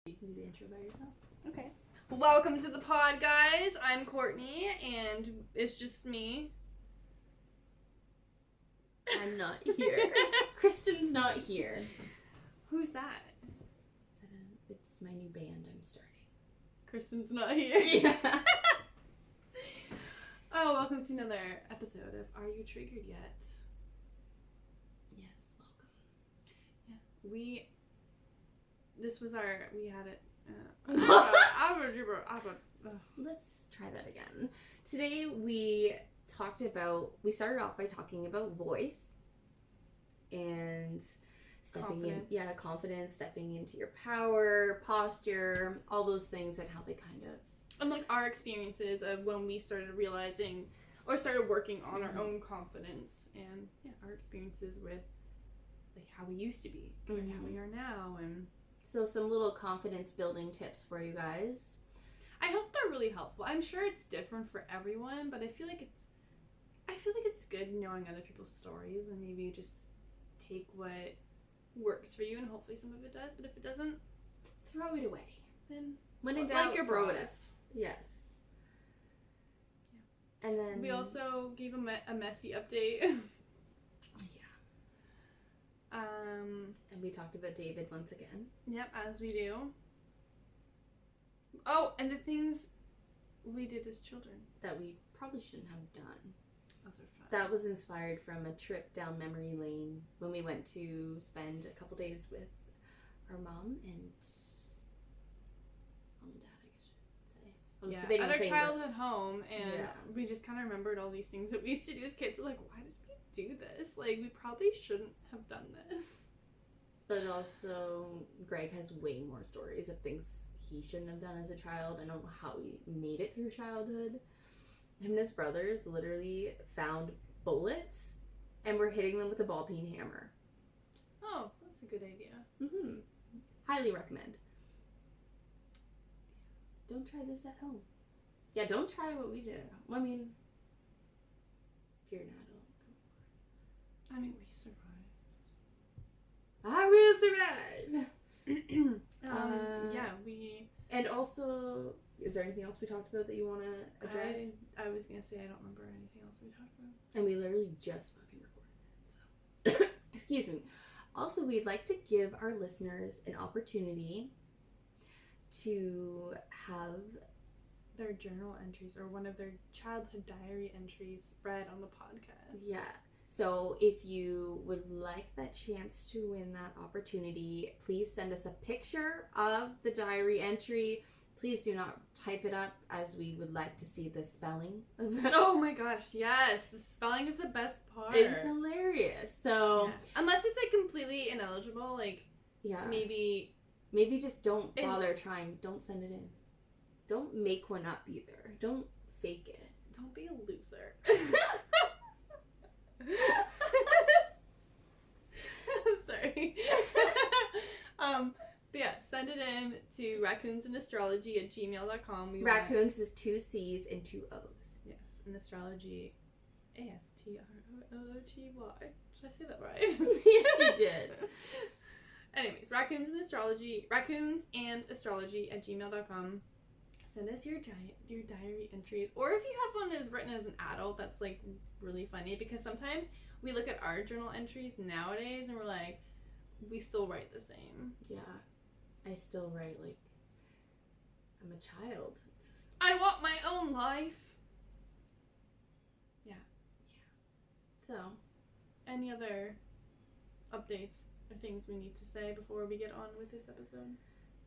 You can do the intro by yourself. Okay. Welcome to the pod, guys. I'm Courtney, and it's just me. I'm not here. Kristen's not here. Who's that? It's my new band I'm starting. Kristen's not here. Yeah. Oh, welcome to another episode of Are You Triggered Yet? Yes, welcome. Yeah. We had it. Let's try that again. Today we started off by talking about voice and confidence, stepping into your power, posture, all those things, and how they kind of... And like our experiences of when we started realizing or started working on our own confidence, and our experiences with like how we used to be and how we are now, and so some little confidence building tips for you guys. I hope they're really helpful. I'm sure it's different for everyone, but I feel like it's good knowing other people's stories and maybe just take what works for you, and hopefully some of it does, but if it doesn't, throw it away. Then when in doubt, like your throw bro it. Yes. Yeah. And then we also gave a messy update. And we talked about David once again. Yep, as we do. Oh, and the things we did as children that we probably shouldn't have done. Those are fun. That was inspired from a trip down memory lane when we went to spend a couple days with our mom and dad, I guess I should say. At our childhood home, and we just kind of remembered all these things that we used to do as kids. We're like, why did we do this? Like, we probably shouldn't have done this. But also, Greg has way more stories of things he shouldn't have done as a child. I don't know how he made it through childhood. Him and his brothers literally found bullets and were hitting them with a ball peen hammer. Oh, that's a good idea. Mm-hmm. Highly recommend. Don't try this at home. Yeah, don't try what we did at home. I mean, if you're an adult, go for it. I mean, we survived. I will survive! we... And also, is there anything else we talked about that you want to address? I was going to say I don't remember anything else we talked about. And we literally just fucking recorded it, so... Excuse me. Also, we'd like to give our listeners an opportunity to have their journal entries or one of their childhood diary entries read on the podcast. Yeah. So if you would like that chance to win that opportunity, please send us a picture of the diary entry. Please do not type it up, as we would like to see the spelling of it. Oh my gosh, yes. The spelling is the best part. It's hilarious. So unless it's like completely ineligible, like maybe just don't bother trying. Don't send it in. Don't make one up either. Don't fake it. Don't be a loser. I'm sorry. But yeah, send it in to raccoonsandastrology@gmail.com. Raccoons is 2 C's and 2 O's. Yes, and astrology, ASTROOTY. Did I say that right? Yes, you did. Anyways, raccoonsandastrology@gmail.com. Send us your diary entries, or if you have one that was written as an adult, that's like really funny, because sometimes we look at our journal entries nowadays and we're like, we still write the same. Yeah, I still write like I'm a child. I want my own life. Yeah. So, any other updates or things we need to say before we get on with this episode?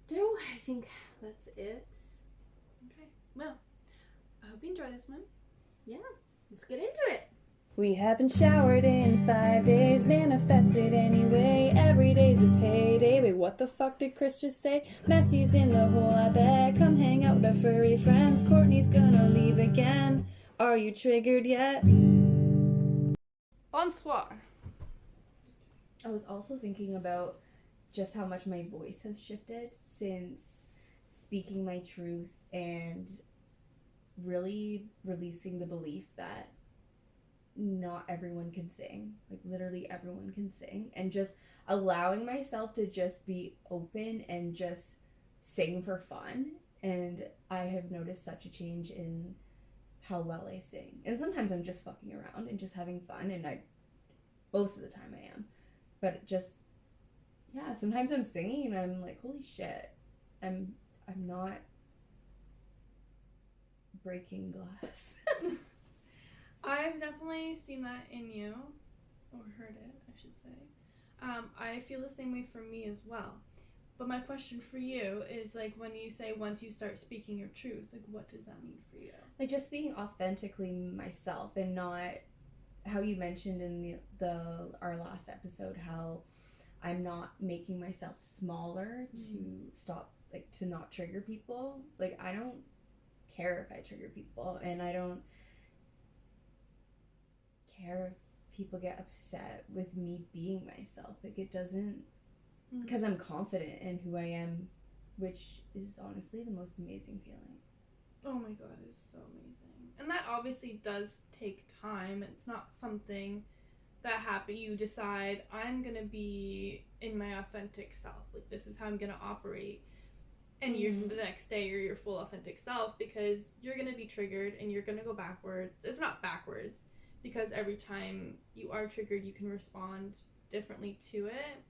No, I think that's it. Okay. Well, I hope you enjoy this one. Yeah, let's get into it. We haven't showered in 5 days, manifested anyway. Every day's a payday. Wait, what the fuck did Kris just say? Messy's in the hole, I bet. Come hang out with our furry friends. Courtney's gonna leave again. Are you triggered yet? Bonsoir. I was also thinking about just how much my voice has shifted since speaking my truth and really releasing the belief that not everyone can sing. Like, literally everyone can sing. And just allowing myself to just be open and just sing for fun, and I have noticed such a change in how well I sing. And sometimes I'm just fucking around and just having fun, and most of the time I am. But just, yeah, sometimes I'm singing and I'm like, holy shit, I'm not breaking glass. I've definitely seen that in you, or heard it, I should say. I feel the same way for me as well. But my question for you is, like, when you say once you start speaking your truth, like, what does that mean for you? Like, just being authentically myself, and not how you mentioned in our last episode, how I'm not making myself smaller to stop, like, to not trigger people. Like, I don't care if I trigger people, and I don't care if people get upset with me being myself. Like, it doesn't, because I'm confident in who I am, which is honestly the most amazing feeling. Oh my god, it's so amazing. And that obviously does take time. It's not something that you decide, I'm gonna be in my authentic self. Like, this is how I'm gonna operate. And the next day you're your full authentic self, because you're gonna be triggered and you're gonna go backwards. It's not backwards, because every time you are triggered, you can respond differently to it.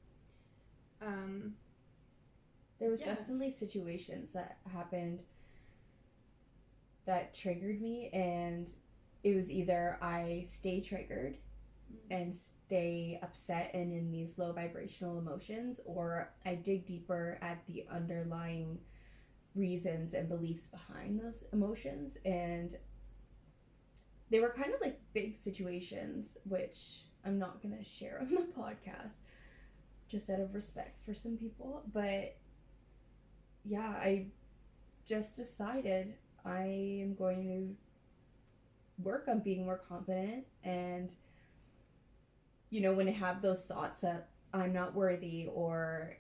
There was definitely situations that happened that triggered me, and it was either I stay triggered and stay upset and in these low vibrational emotions, or I dig deeper at the underlying reasons and beliefs behind those emotions. And they were kind of like big situations, which I'm not going to share on the podcast, just out of respect for some people. But yeah, I just decided I am going to work on being more confident, and when I have those thoughts that I'm not worthy, or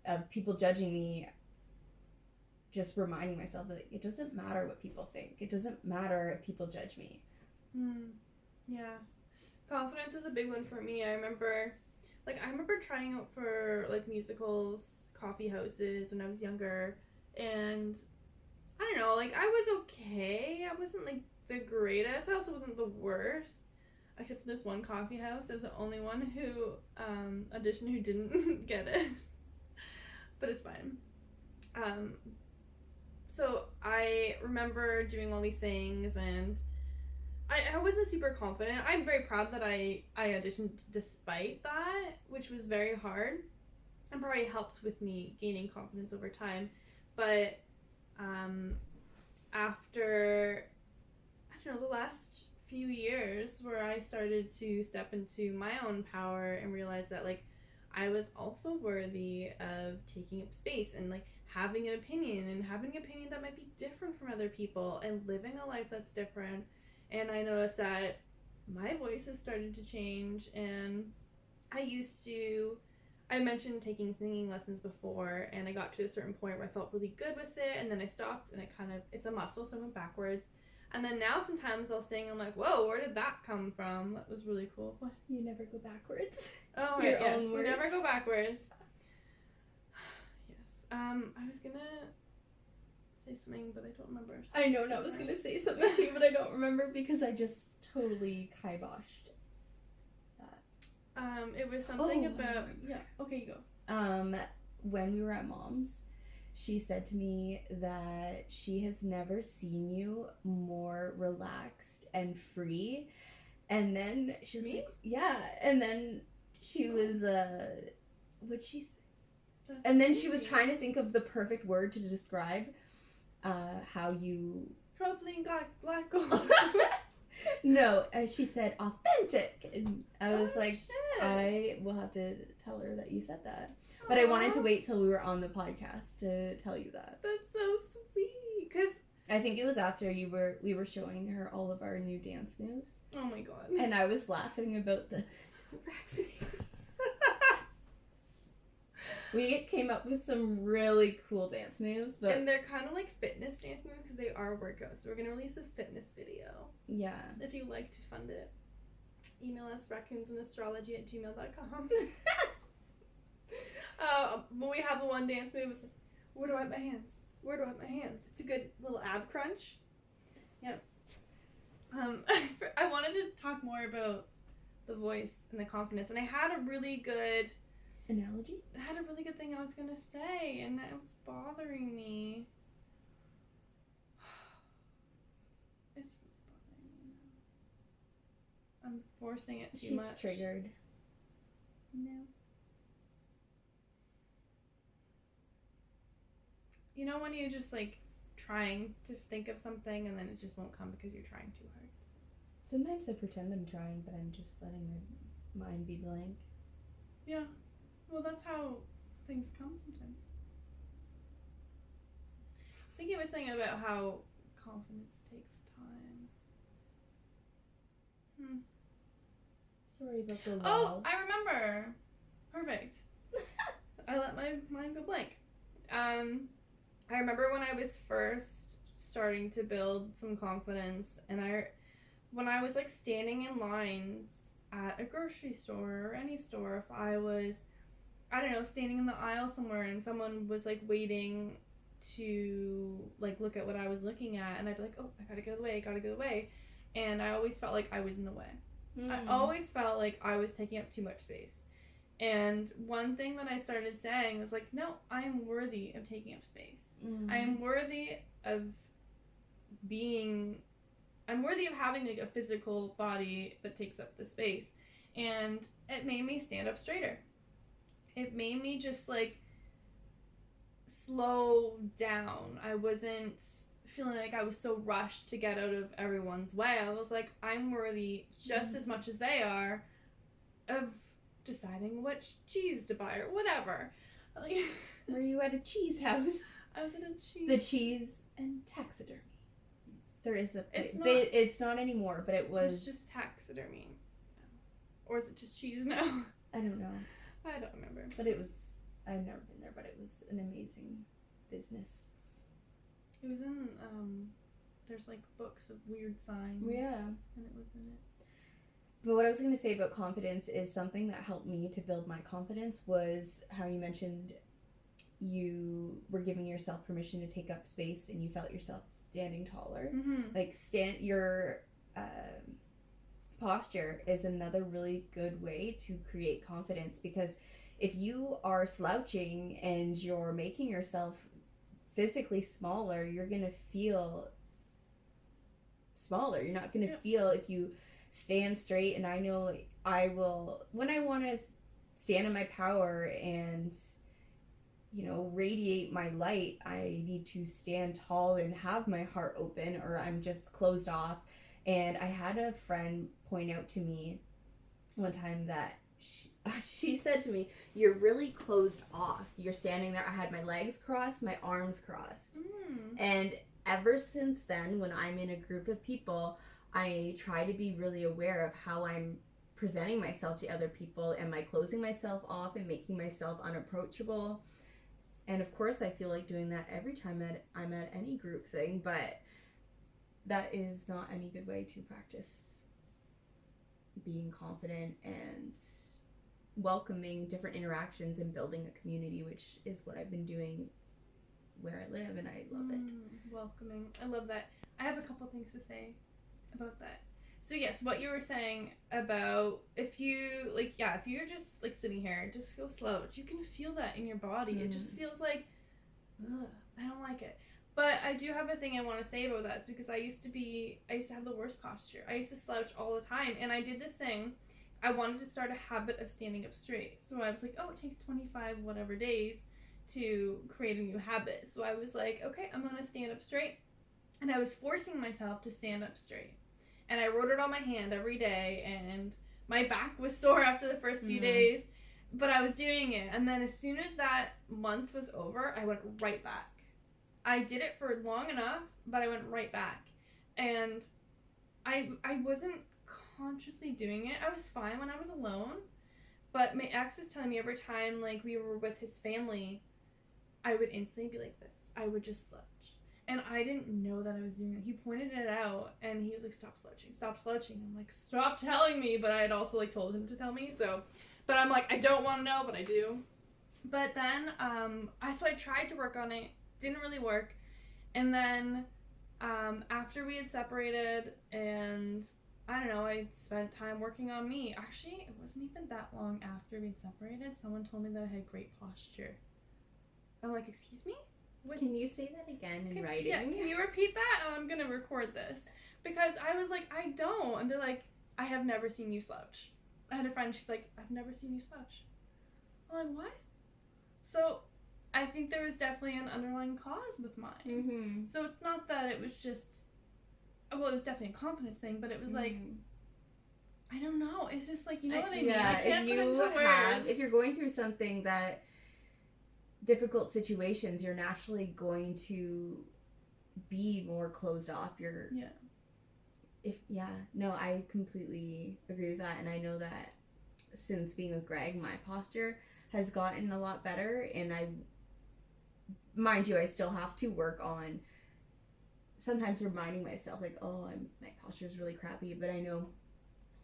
of people judging me, just reminding myself that it doesn't matter what people think. It doesn't matter if people judge me. Yeah. Confidence was a big one for me. I remember trying out for, like, musicals, coffee houses when I was younger, and I don't know, like, I was okay. I wasn't, like, the greatest. I also wasn't the worst. Except for this one coffee house. I was the only one who auditioned who didn't get it. But it's fine. So I remember doing all these things, and I wasn't super confident. I'm very proud that I auditioned despite that, which was very hard, and probably helped with me gaining confidence over time. But after, I don't know, the last few years where I started to step into my own power and realize that, like, I was also worthy of taking up space and, like, having an opinion, and having an opinion that might be different from other people, and living a life that's different. And I noticed that my voice has started to change, and I mentioned taking singing lessons before, and I got to a certain point where I felt really good with it, and then I stopped, and it's a muscle, so I went backwards. And then now sometimes I'll sing, I'm like, whoa, where did that come from? That was really cool. What? You never go backwards. Oh, right, yes. You never go backwards. Yes. I was gonna say something, but I don't remember. I know, I was gonna say something too, but I don't remember because I just totally kiboshed that. It was something about... Yeah, okay, you go. When we were at Mom's, she said to me that she has never seen you more relaxed and free. And then she was like, yeah. And then she was, what'd she say? And then she was trying to think of the perfect word to describe how you... Propylene glycol. No, she said authentic. And I was like, shit. I will have to tell her that you said that. But I wanted to wait till we were on the podcast to tell you that. That's so sweet. Cause I think it was after we were showing her all of our new dance moves. Oh my god. And I was laughing about the vaccinated. We came up with some really cool dance moves, but and they're kind of like fitness dance moves because they are workouts. So we're gonna release a fitness video. Yeah. If you'd like to fund it, email us raccoonsandastrology@gmail.com. When we have the one dance move, it's Where do I have my hands? Where do I have my hands? It's a good little ab crunch. Yep. I wanted to talk more about the voice and the confidence, and I had a really good analogy. I had a really good thing I was gonna say, and it was bothering me. It's bothering me now. I'm forcing it too much. She's triggered. No. You know when you just like trying to think of something and then it just won't come because you're trying too hard. Sometimes I pretend I'm trying, but I'm just letting my mind be blank. Yeah. Well, that's how things come sometimes. I think you were saying about how confidence takes time. Sorry about the Oh, I remember. Perfect. I let my mind go blank. I remember when I was first starting to build some confidence, and when I was like standing in lines at a grocery store or any store, if I was, I don't know, standing in the aisle somewhere and someone was like waiting to like look at what I was looking at, and I'd be like, oh, I gotta get out of the way. And I always felt like I was in the way. I always felt like I was taking up too much space. And one thing that I started saying was like, no, I am worthy of taking up space. I am worthy of having like a physical body that takes up the space. And it made me stand up straighter. It made me just like slow down. I wasn't feeling like I was so rushed to get out of everyone's way. I was like, I'm worthy just as much as they are of deciding which cheese to buy or whatever. Like, were you at a cheese house? I was at a cheese. The cheese and taxidermy. There is a. It's not anymore, but it was. It's just taxidermy. Or is it just cheese now? I don't know. I don't remember. But it was. I've never been there, but it was an amazing business. It was in. There's like books of weird signs. Yeah. And it was in it. But what I was going to say about confidence is something that helped me to build my confidence was how you mentioned you were giving yourself permission to take up space and you felt yourself standing taller. Like your posture is another really good way to create confidence, because if you are slouching and you're making yourself physically smaller, you're going to feel smaller. You're not going to feel if you stand straight. And I know I will, when I want to stand in my power and, you know, radiate my light, I need to stand tall and have my heart open, or I'm just closed off. And I had a friend point out to me one time that she said to me, you're really closed off. You're standing there. I had my legs crossed, my arms crossed. And ever since then, when I'm in a group of people, I try to be really aware of how I'm presenting myself to other people. Am I closing myself off and making myself unapproachable? And of course, I feel like doing that every time I'm at any group thing, but that is not any good way to practice being confident and welcoming different interactions and building a community, which is what I've been doing where I live, and I love it. Welcoming. I love that. I have a couple things to say about that. So yes, what you were saying about if you're just like sitting here, just go slouch. You can feel that in your body. It just feels like, ugh, I don't like it. But I do have a thing I want to say about that. It's because I used to have the worst posture. I used to slouch all the time, and I did this thing. I wanted to start a habit of standing up straight. So I was like, oh, it takes 25 whatever days to create a new habit. So I was like, okay, I'm going to stand up straight. And I was forcing myself to stand up straight. And I wrote it on my hand every day, and my back was sore after the first few days, but I was doing it. And then as soon as that month was over, I went right back. I did it for long enough, but I went right back. And I wasn't consciously doing it. I was fine when I was alone, but my ex was telling me every time like we were with his family, I would instantly be like this. I would just slouch. And I didn't know that I was doing it. He pointed it out, and he was like, stop slouching, stop slouching. I'm like, stop telling me, but I had also like told him to tell me, so. But I'm like, I don't want to know, but I do. But then, so I tried to work on it, didn't really work. And then, after we had separated and, I don't know, I spent time working on me. Actually, it wasn't even that long after we'd separated. Someone told me that I had great posture. I'm like, excuse me? What? Can you say that again in writing? Yeah, can you repeat that? Oh, I'm gonna record this. Because I was like, I don't. And they're like, I have never seen you slouch. I had a friend, she's like, I've never seen you slouch. I'm like, what? So, I think there was definitely an underlying cause with mine. Mm-hmm. So it's not that it was just, well, it was definitely a confidence thing, but it was like, I don't know. It's just like, you know what I mean? I can't put into words. If you're going through something that, difficult situations, you're naturally going to be more closed off. I completely agree with that, and I know that since being with Greg, my posture has gotten a lot better, and mind you, I still have to work on sometimes reminding myself, like, oh, my posture is really crappy, but I know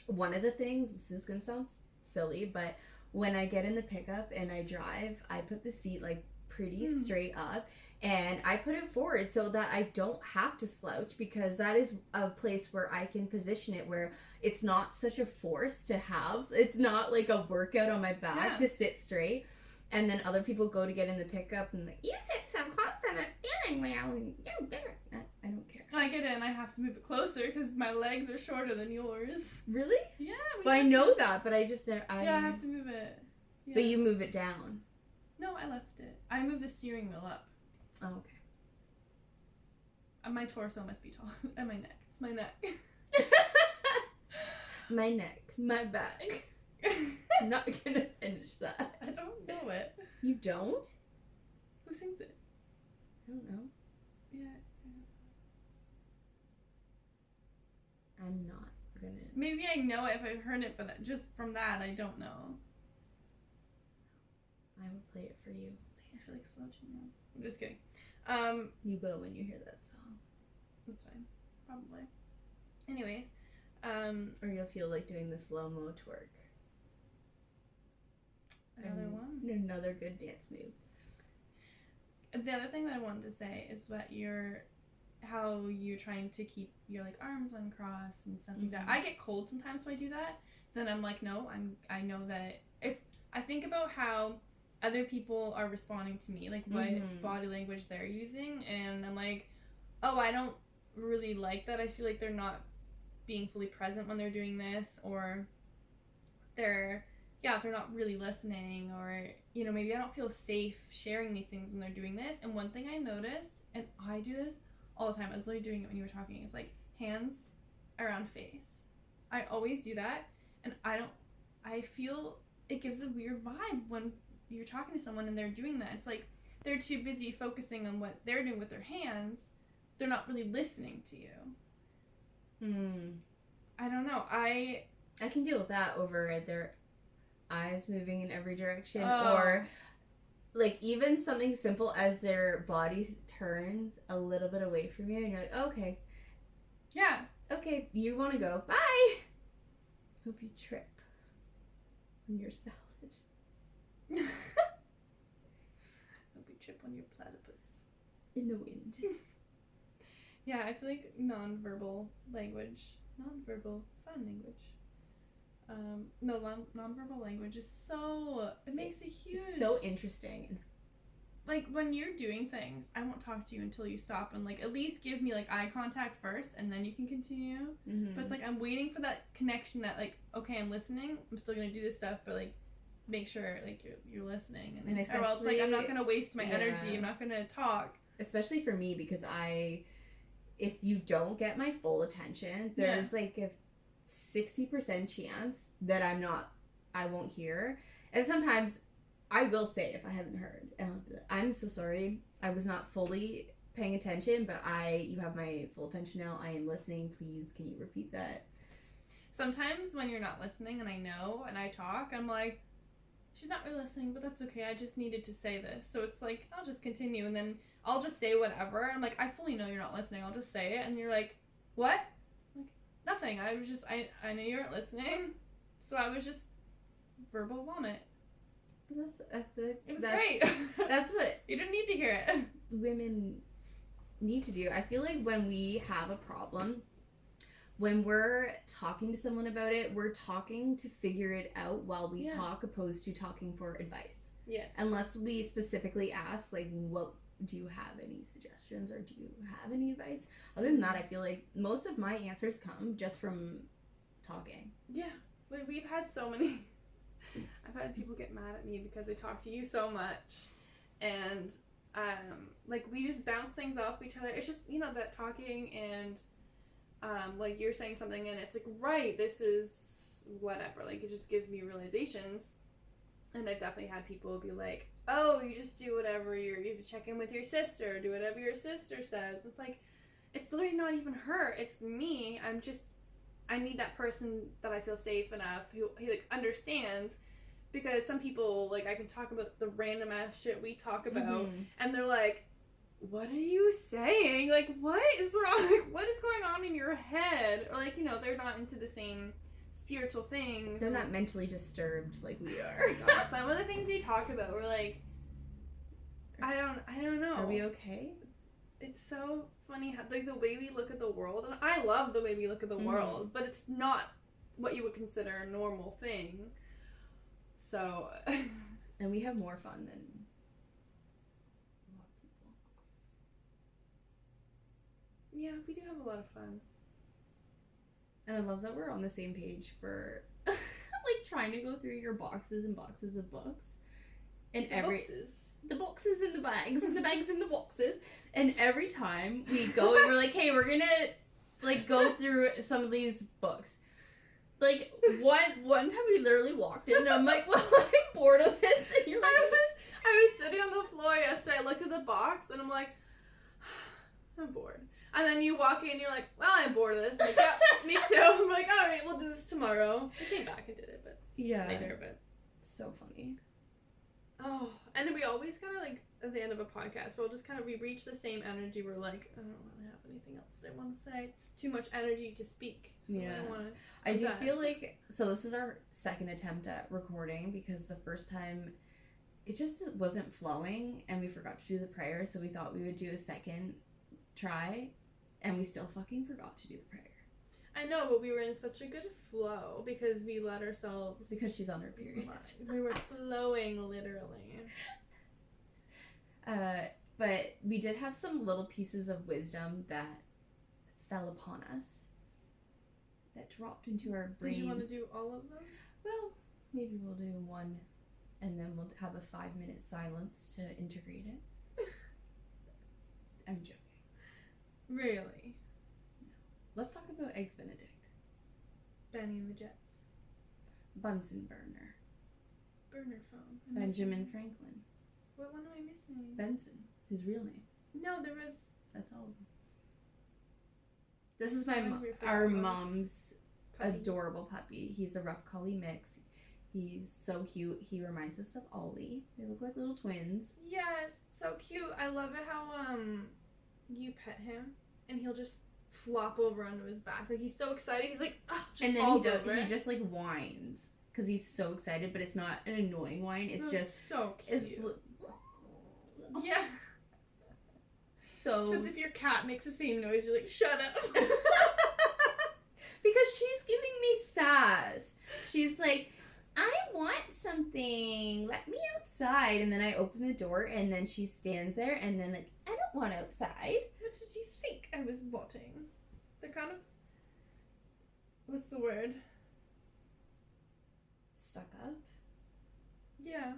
one of the things, this is gonna sound silly, but when I get in the pickup and I drive, I put the seat like pretty straight up, and I put it forward so that I don't have to slouch, because that is a place where I can position it where it's not such a force to have. It's not like a workout on my back to sit straight. And then other people go to get in the pickup and like, you sit so close to the steering wheel and you better. I don't care. I get in, I have to move it closer because my legs are shorter than yours. Really? Yeah. Well, I know that, but I just never. I have to move it. Yeah. But you move it down. No, I left it. I moved the steering wheel up. Oh, okay. My torso must be tall. And my neck. It's my neck. My neck. My back. I'm not gonna finish that. I don't know it. You don't? Who sings it? I don't know. Yeah. I'm not gonna. Maybe I know it if I've heard it, but just from that, I don't know. I will play it for you. I feel like slouching now. I'm just kidding. You will when you hear that song. That's fine. Probably. Anyways. Or you'll feel like doing the slow-mo twerk. Another one? Another good dance move. The other thing that I wanted to say is that how you're trying to keep your like arms uncrossed and stuff like that. I get cold sometimes when I do that. Then I'm like, no, I know that if I think about how other people are responding to me, like what body language they're using, and I'm like, oh, I don't really like that. I feel like they're not being fully present when they're doing this, or if they're not really listening, or, you know, maybe I don't feel safe sharing these things when they're doing this. And one thing I noticed, and I do this all the time, I was literally doing it when you were talking, is like hands around face. I always do that, and I feel it gives a weird vibe when you're talking to someone and they're doing that. It's like they're too busy focusing on what they're doing with their hands. They're not really listening to you. I don't know. I can deal with that over their eyes moving in every direction, or like even something simple as their body turns a little bit away from you, and you're like, okay, yeah, okay, you want to go, bye. Hope you trip on your salad. Hope you trip on your platypus in the wind. Yeah, I feel like nonverbal sign language. Nonverbal language is it makes a huge... so interesting. Like, when you're doing things, I won't talk to you until you stop, and, like, at least give me, like, eye contact first, and then you can continue. But it's like, I'm waiting for that connection that, like, okay, I'm listening, I'm still gonna do this stuff, but, like, make sure, like, you're listening. And or else, like, I'm not gonna waste my energy, I'm not gonna talk. Especially for me, because if you don't get my full attention, there's, like, a 60% chance that I won't hear. And sometimes I will say if I haven't heard, and I'll be like, I'm so sorry, I was not fully paying attention, but you have my full attention now, I am listening, please can you repeat that? Sometimes when you're not listening and I know and I talk, I'm like, she's not really listening, but that's okay, I just needed to say this. So it's like, I'll just continue, and then I'll just say whatever. I'm like, I fully know you're not listening, I'll just say it, and you're like, what? I'm like, nothing, I was just, I knew you weren't listening, so I was just verbal vomit. I feel like It was that's great. That's what You didn't need to hear it. women need to do. I feel like when we have a problem, when we're talking to someone about it, we're talking to figure it out while we talk, opposed to talking for advice. Yeah. Unless we specifically ask, like, what do you have any suggestions or do you have any advice? Other than that, I feel like most of my answers come just from talking. Yeah. Like, we've had so many. I've had people get mad at me because I talk to you so much. And, like, we just bounce things off each other. It's just, you know, that talking and, like, you're saying something and it's like, right, this is whatever. Like, it just gives me realizations. And I've definitely had people be like, oh, you just do whatever you check in with your sister, do whatever your sister says. It's like, it's literally not even her. It's me. I need that person that I feel safe enough who like, understands. Because some people, like, I can talk about the random ass shit we talk about, and they're like, what are you saying? Like, what is wrong? Like, what is going on in your head? Or, like, you know, they're not into the same spiritual things. They're not mentally disturbed like we are. Some of the things you talk about were like, I don't know. Are we okay? It's so funny how, like, the way we look at the world, and I love the way we look at the world, but it's not what you would consider a normal thing. So, and we have more fun than a lot of people. Yeah, we do have a lot of fun. And I love that we're on the same page for like trying to go through your boxes and boxes of books. And the boxes and the bags and the bags and the boxes. And every time we go and we're like, hey, we're gonna like go through some of these books. Like one time we literally walked in and I'm like, well, I'm bored of this. And you're like, I was sitting on the floor yesterday. I looked at the box and I'm like, I'm bored. And then you walk in and you're like, well, I'm bored of this. I'm like, yeah, me too. I'm like, all right, we'll do this tomorrow. I came back and did it, but later. But so funny. Oh, and then we always kind of like at the end of a podcast, we'll just kind of we reach the same energy. We're like, I don't really have anything else that I want to say. It's too much energy to speak. So I do feel like, so this is our second attempt at recording because the first time it just wasn't flowing and we forgot to do the prayer, so we thought we would do a second try and we still fucking forgot to do the prayer. I know, but we were in such a good flow because we let ourselves... Because she's on her period. We were flowing, literally. But we did have some little pieces of wisdom that fell upon us. That dropped into our brain. Did you want to do all of them? Well, maybe we'll do one and then we'll have a 5-minute silence to integrate it. I'm joking. Really? Let's talk about Eggs Benedict. Benny and the Jets. Bunsen burner. Burner phone. Benjamin Franklin. What one am I missing? Benson. His real name. No, there was... That's all of them. This is our mom's puppy. Adorable puppy. He's a rough collie mix. He's so cute. He reminds us of Ollie. They look like little twins. Yes, so cute. I love it how you pet him and he'll just flop over onto his back. Like, he's so excited. He's like, oh, just falls over. He just like whines because he's so excited, but it's not an annoying whine. It's just so cute. Yeah. So. Except if your cat makes the same noise, you're like, shut up. Because she's giving me sass. She's like, I want something. Let me outside. And then I open the door and then she stands there and then like, I don't want outside. What did you think I was wanting? They're kind of... What's the word? Stuck up? Yeah.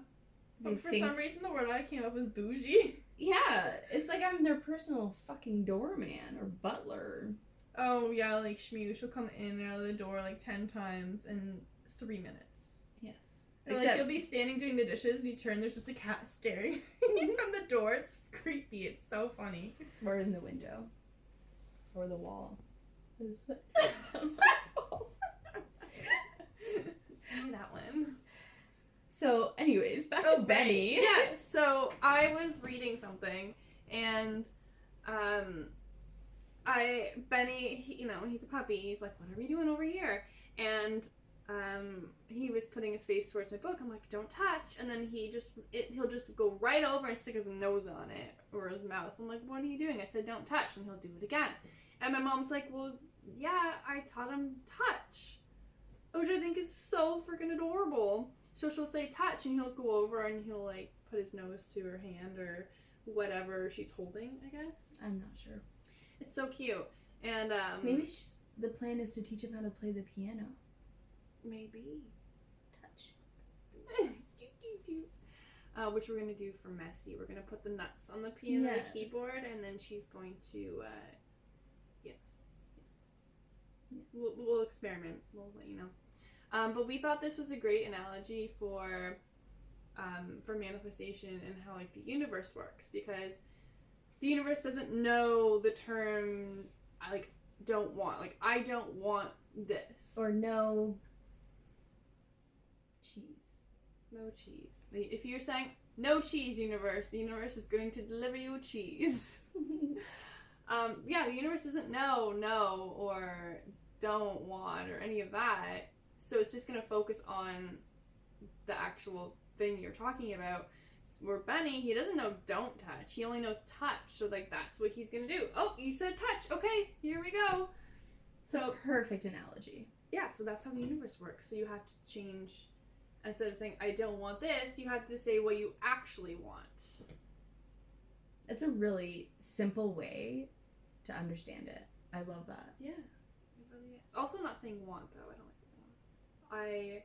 But for some reason the word I came up was bougie. Yeah. It's like I'm their personal fucking doorman or butler. Oh, yeah, like Shmew. She'll come in and out of the door like 10 times in 3 minutes. Yes. Or like you'll be standing doing the dishes and you turn, there's just a cat staring from the door. It's creepy. It's so funny. Or in the window. Or the wall. It's that one. So, anyways, back to Benny. Yeah, so I was reading something and Benny, he's a puppy. He's like, what are we doing over here? And he was putting his face towards my book. I'm like, don't touch. And then he'll just go right over and stick his nose on it or his mouth. I'm like, what are you doing? I said, don't touch. And he'll do it again. And my mom's like, well, yeah, I taught him touch. Which I think is so freaking adorable. So she'll say touch and he'll go over and he'll like put his nose to her hand or whatever she's holding, I guess. I'm not sure. It's so cute. And maybe the plan is to teach him how to play the piano. Maybe. Touch. Which we're going to do for Messy. We're going to put the nuts on the piano, the keyboard, and then she's going to, yes. We'll experiment. We'll let you know. But we thought this was a great analogy for manifestation and how, like, the universe works. Because the universe doesn't know the term, don't want. Like, I don't want this. Or no cheese. No cheese. If you're saying, no cheese, universe, the universe is going to deliver you cheese. Yeah, the universe doesn't know, no, or don't want, or any of that. So it's just going to focus on the actual thing you're talking about. Where Benny, he doesn't know don't touch. He only knows touch. So, like, that's what he's going to do. Oh, you said touch. Okay, here we go. So perfect analogy. Yeah, so that's how the universe works. So you have to change. Instead of saying, I don't want this, you have to say what you actually want. It's a really simple way to understand it. I love that. Yeah, it really is. Also not saying want, though. I don't like want. I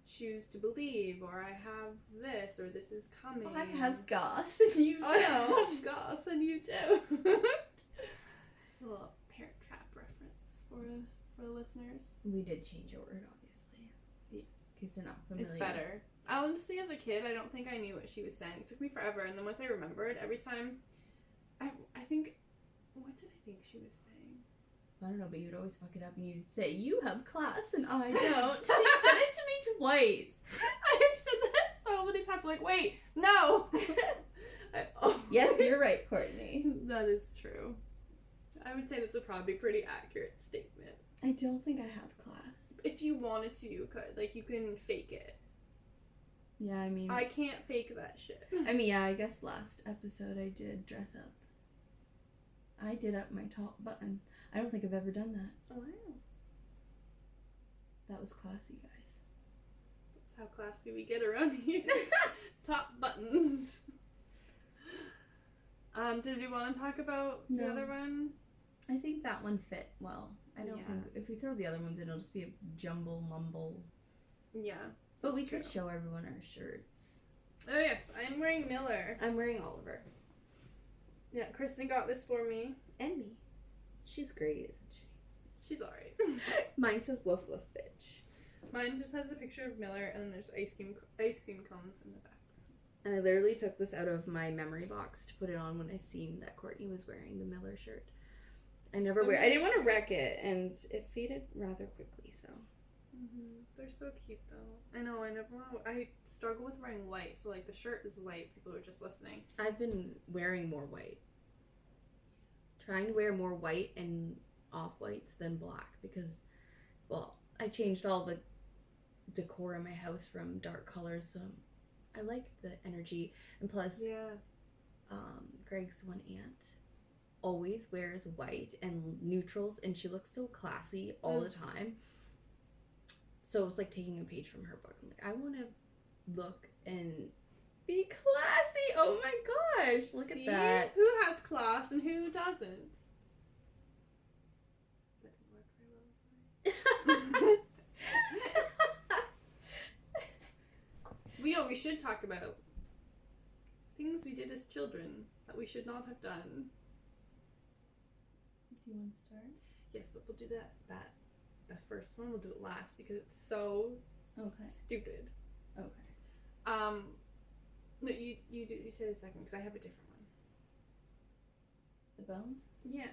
choose to believe, or I have this, or this is coming. I have gas, and you don't. I have gas, and you don't. A little Parent Trap reference for the listeners. We did change a word, obviously. Yes. In case they're not familiar. It's better. Honestly, as a kid, I don't think I knew what she was saying. It took me forever, and then once I remembered, every time, I think, what did I think she was saying? I don't know, but you'd always fuck it up, and you'd say, you have class, and I don't. You said it to me twice. I've said that so many times. I'm like, wait, no. Yes, you're right, Courtney. That is true. I would say that's a probably pretty accurate statement. I don't think I have class. If you wanted to, you could. Like, you can fake it. Yeah, I mean... I can't fake that shit. I mean, yeah, I guess last episode I did dress up. I did up my top button. I don't think I've ever done that. Oh, wow. That was classy, guys. That's how classy we get around here. Top buttons. Did we want to talk about the other one? I think that one fit well. I don't think... If we throw the other ones in, it'll just be a jumble mumble. Yeah. But we could show everyone our shirts. Oh, yes. I'm wearing Miller. I'm wearing Oliver. Yeah, Kristen got this for me. And me. She's great, isn't she? She's alright. Mine says woof woof bitch. Mine just has a picture of Miller and then there's ice cream cones in the background. And I literally took this out of my memory box to put it on when I seen that Courtney was wearing the Miller shirt. I didn't want to wreck it, and it faded rather quickly, so. Mm-hmm. They're so cute, though. I know, I struggle with wearing white, so, like, the shirt is white, people are just listening. I've been wearing more white. Trying to wear more white and off-whites than black, because, well, I changed all the decor in my house from dark colors, so I like the energy. And plus, Greg's one aunt always wears white and neutrals, and she looks so classy all the time. So it was like taking a page from her book. I'm like, I want to look and be classy. Oh my gosh, look at that. Who has class and who doesn't? That didn't work very well, sorry. We should talk about things we did as children that we should not have done. Do you want to start? Yes, but we'll do that first one. We'll do it last because it's so stupid. Okay. No, you say the second because I have a different one. The bones? Yeah.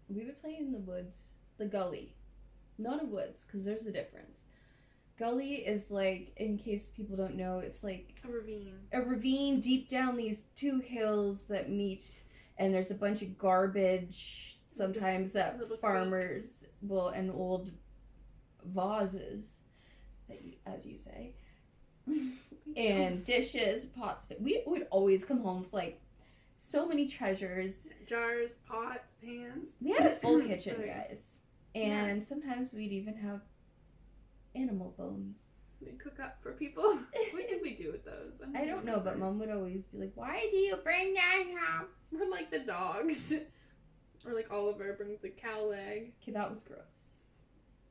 We would play in the woods, the gully, not a woods, because there's a difference. Gully is like, in case people don't know, it's like a ravine. A ravine deep down these two hills that meet, and there's a bunch of garbage. Sometimes that farmers will, and old vases as you say. And dishes, pots. We would always come home with like so many treasures. Jars, pots, pans. We had a full kitchen, Sorry. guys. And sometimes we'd even have animal bones. We'd cook up for people. What did we do with those? I don't know, but Mom would always be like, "Why do you bring that home?" We're like the dogs. Or like Oliver brings a cow leg. Okay, that was gross.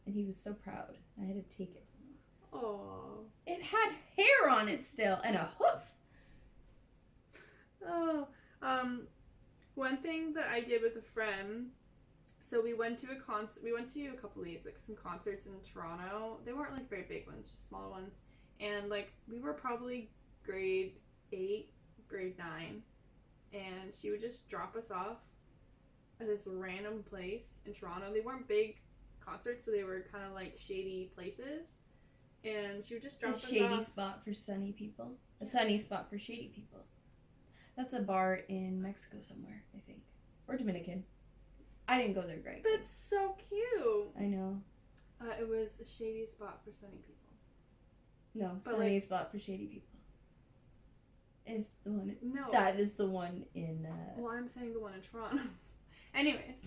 And he was so proud. I had to take it from him. Aww. It had hair on it still and a hoof. Oh. One thing that I did with a friend, so we went to a concert. We went to a couple of these, like some concerts in Toronto. They weren't like very big ones, just small ones. And like we were probably grade 8, grade 9, and she would just drop us off at this random place in Toronto. They weren't big concerts, so they were kind of like shady places. And she would just drop us off. A shady spot for sunny people. A sunny spot for shady people. That's a bar in Mexico somewhere, I think. Or Dominican. I didn't go there, Greg. That's so cute. I know. It was a shady spot for sunny people. No, But, sunny like- spot for shady people. Is the one. No. That is the one in. Well, I'm saying the one in Toronto. Anyways,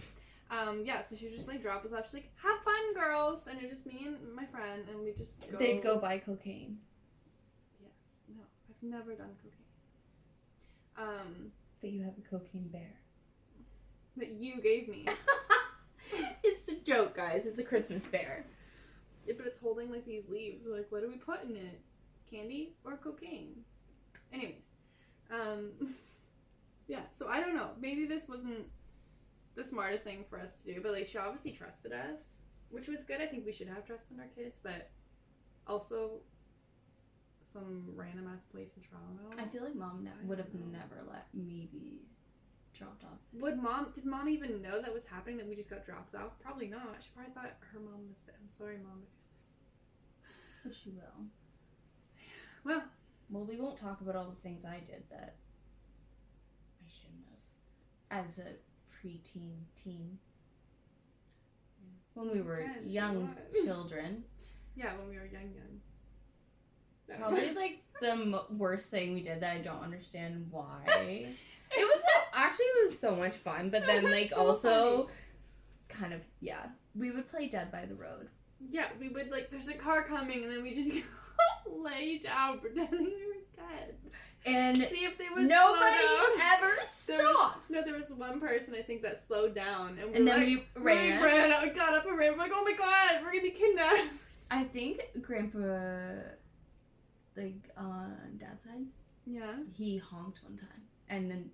yeah, so she would just like drop us off. She's like, "Have fun, girls," and it was just me and my friend, and we just go. They'd go buy cocaine. Yes. No, I've never done cocaine. But you have a cocaine bear. That you gave me. It's a joke, guys. It's a Christmas bear. Yeah, but it's holding like these leaves. We're like, what do we put in it? Candy or cocaine? Anyways, yeah. So I don't know. Maybe this wasn't the smartest thing for us to do, but like she obviously trusted us, which was good. I think we should have trust in our kids, but also some random ass place in Toronto. I feel like Mom would have never let me be dropped off. Did mom even know that was happening, that we just got dropped off? Probably not. She probably thought her mom was there. I'm sorry, Mom. But she will. Well, we won't talk about all the things I did that I shouldn't have as a preteen teen. When we were Ten, young what? children. yeah, when we were young. Probably like the worst thing we did that I don't understand why. It was so much fun, but then like So also funny. kind of we would play Dead by the Road. Yeah, we would like, there's a car coming, and then we just lay down pretending we were dead. And See if they would nobody slow down. ever There was- stopped. No, there was one person I think that slowed down, and, And then like, we ran. out, got up and ran. We're like, oh my god, we're gonna be kidnapped. I think Grandpa, like on Dad's side, Yeah. he honked one time, and then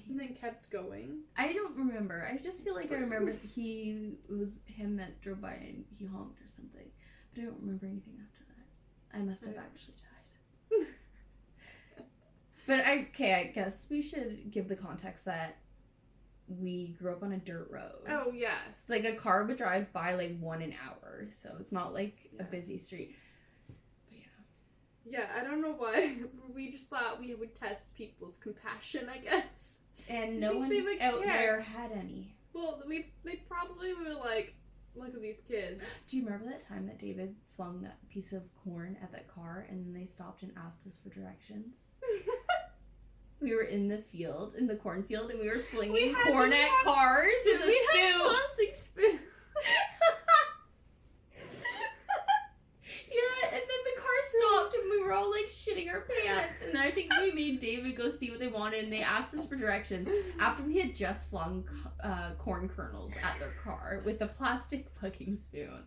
And then kept going. I don't remember. I just feel like I That's remember it was him that drove by and he honked or something, but I don't remember anything after that. I must have Yeah. actually died. But I guess we should give the context that we grew up on a dirt road. Oh, yes. Like a car would drive by like 1 an hour, so it's not like a Yeah. busy street. But Yeah, I don't know why. We just thought we would test people's compassion, I guess. and Do you no think one they would out care? there had any. Well, they probably were like, look at these kids. Do you remember that time that David flung that piece of corn at that car and then they stopped and asked us for directions? We were in the field, in the cornfield, and we were flinging corn at cars with a We had spoon. plastic spoon. Yeah, and then the car stopped and we were all like shitting our pants. And I think we made David go see what they wanted and they asked us for directions after we had just flung corn kernels at their car with a plastic fucking spoon.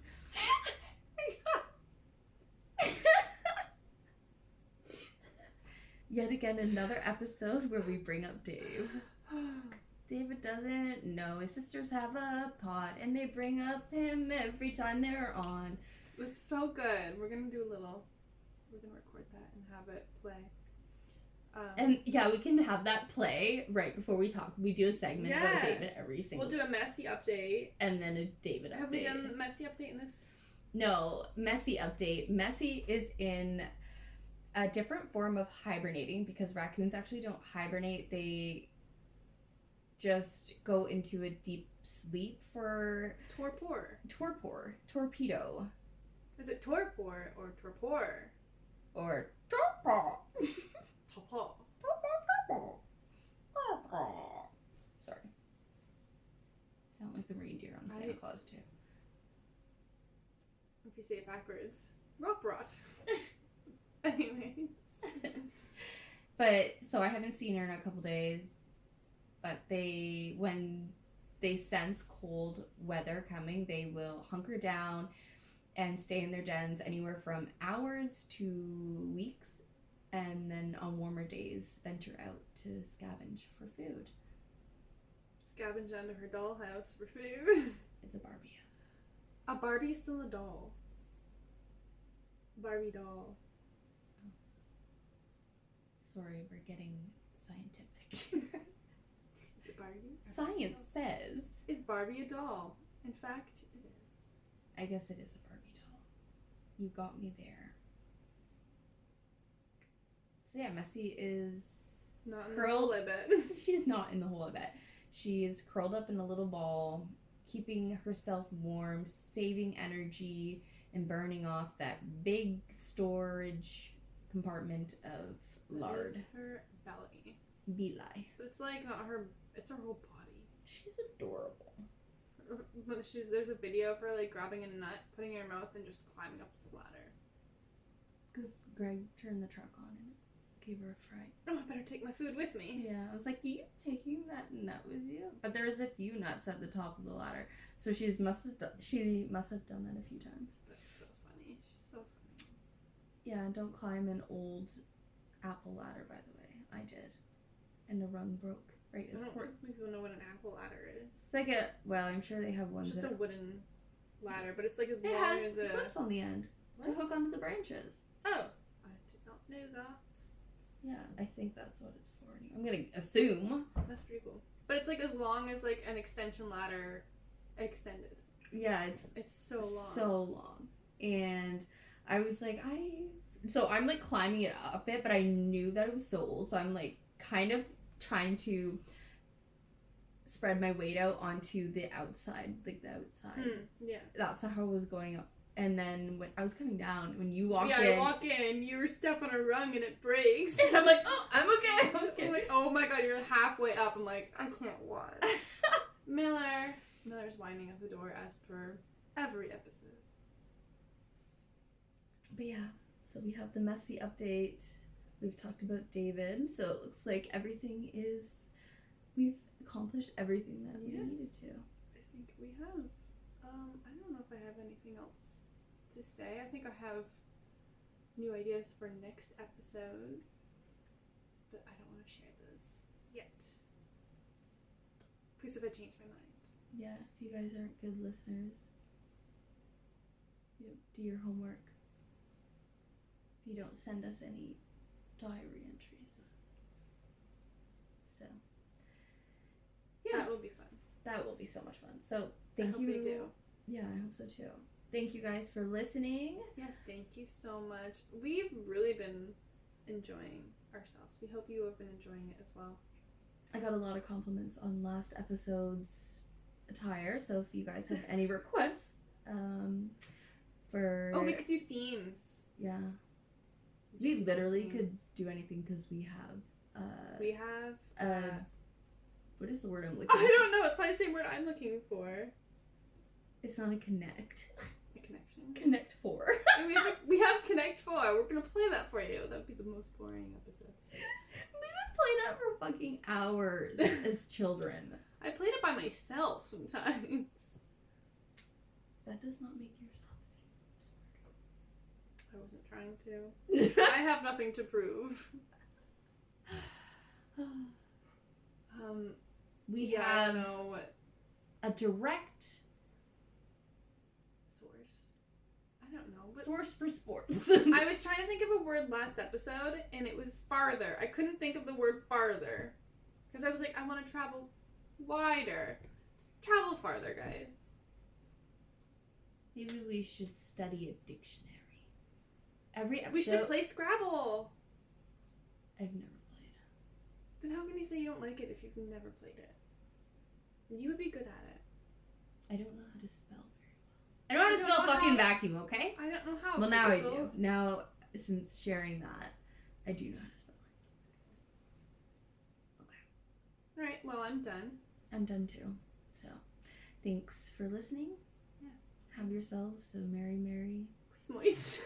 Yet again, another episode where we bring up Dave. David doesn't know his sisters have a pod and they bring up him every time they're on. It's so good. We're gonna record that and have it play. And yeah, we can have that play right before we talk. We do a segment about Yeah. David every single We'll do a messy update. and then a David Have update. we done the messy update in this? No, Messy update. Messy is in a different form of hibernating because raccoons actually don't hibernate. They just go into a deep sleep for Torpor. torpedo. Is it torpor or torpor? Or torpor. Torpor. Sorry. Sound like the reindeer on Santa Claus too. If you say it backwards. Rot. Anyways. But, so I haven't seen her in a couple days. But when they sense cold weather coming, they will hunker down and stay in their dens anywhere from hours to weeks. And then on warmer days, venture out to scavenge for food. Scavenge under her dollhouse for food. It's a Barbie house. A Barbie is still a doll. Barbie doll. Sorry, we're getting scientific. Is it Barbie? Science says. Is Barbie a doll? In fact, it is. I guess it is a Barbie doll. You got me there. So yeah, Messi is Not in curled. the hole, I bet. She's not in the hole, I bet. She's curled up in a little ball, keeping herself warm, saving energy, and burning off that big storage compartment of lard. It is her belly. Belai. But it's like not her, it's her whole body. She's adorable. But there's a video of her like grabbing a nut, putting it in her mouth, and just climbing up this ladder. Because Greg turned the truck on and gave her a fright. Oh, I better take my food with me. Yeah, I was like, are you taking that nut with you? But there was a few nuts at the top of the ladder. So she must have done that a few times. That's so funny. She's so funny. Yeah, don't climb an old apple ladder, by the way. I did. And the rung broke. Right, I don't think people know what an apple ladder is. It's like I'm sure they have ones It's just that a wooden ladder, but it's like as it long has as a... clips on the end to hook onto the branches. Oh, I did not know that. Yeah, I think that's what it's for. I'm gonna assume. That's pretty cool. But it's like as long as like an extension ladder extended. Yeah, It's so long. So long. And I was like, I'm like climbing it up it, but I knew that it was so old, so I'm like kind of trying to spread my weight out onto the outside, like the outside. Yeah. That's how I was going up. And then when I was coming down, when you walked in. Yeah, I walk in, you step on a rung and it breaks. And I'm like, oh, I'm okay. I'm like, oh my god, you're halfway up. I'm like, I can't watch. Miller's whining at the door as per every episode. But yeah, so we have the messy update. We've talked about David, so it looks like we've accomplished everything that we needed to. I think we have. I don't know if I have anything else to say. I think I have new ideas for next episode, but I don't want to share those yet. Please, if I change my mind. Yeah, if you guys aren't good listeners, you don't do your homework. If you don't send us any diary entries. So, yeah. That will be fun. That will be so much fun. So, thank I you. hope they do. Yeah, I hope so too. Thank you guys for listening. Yes, thank you so much. We've really been enjoying ourselves. We hope you have been enjoying it as well. I got a lot of compliments on last episode's attire, so if you guys have any requests for... Oh, we could do themes. Yeah. We literally could do anything because we have... what is the word I'm looking for? I don't know. It's probably the same word I'm looking for. It's not a connect. A connection. Connect 4. we have Connect 4. We're going to play that for you. That would be the most boring episode. We've been playing that for fucking hours as children. I played it by myself sometimes. That does not make yourself seem I wasn't trying to. I have nothing to prove. We have no a direct source. I don't know. But source for sports. I was trying to think of a word last episode, and it was farther. I couldn't think of the word farther. Because I was like, I want to travel wider. Travel farther, guys. Maybe we should study a dictionary. Every episode. We should play Scrabble. I've never played. Then how can you say you don't like it if you've never played it? You would be good at it. I don't know how to spell very I know how to I don't spell know fucking how. vacuum, okay? I don't know how. Well, now I Crystal. do. Now, since sharing that, I do know how to spell it. All right. Well, I'm done. I'm done too. So, thanks for listening. Yeah. Have yourselves a merry Christmas.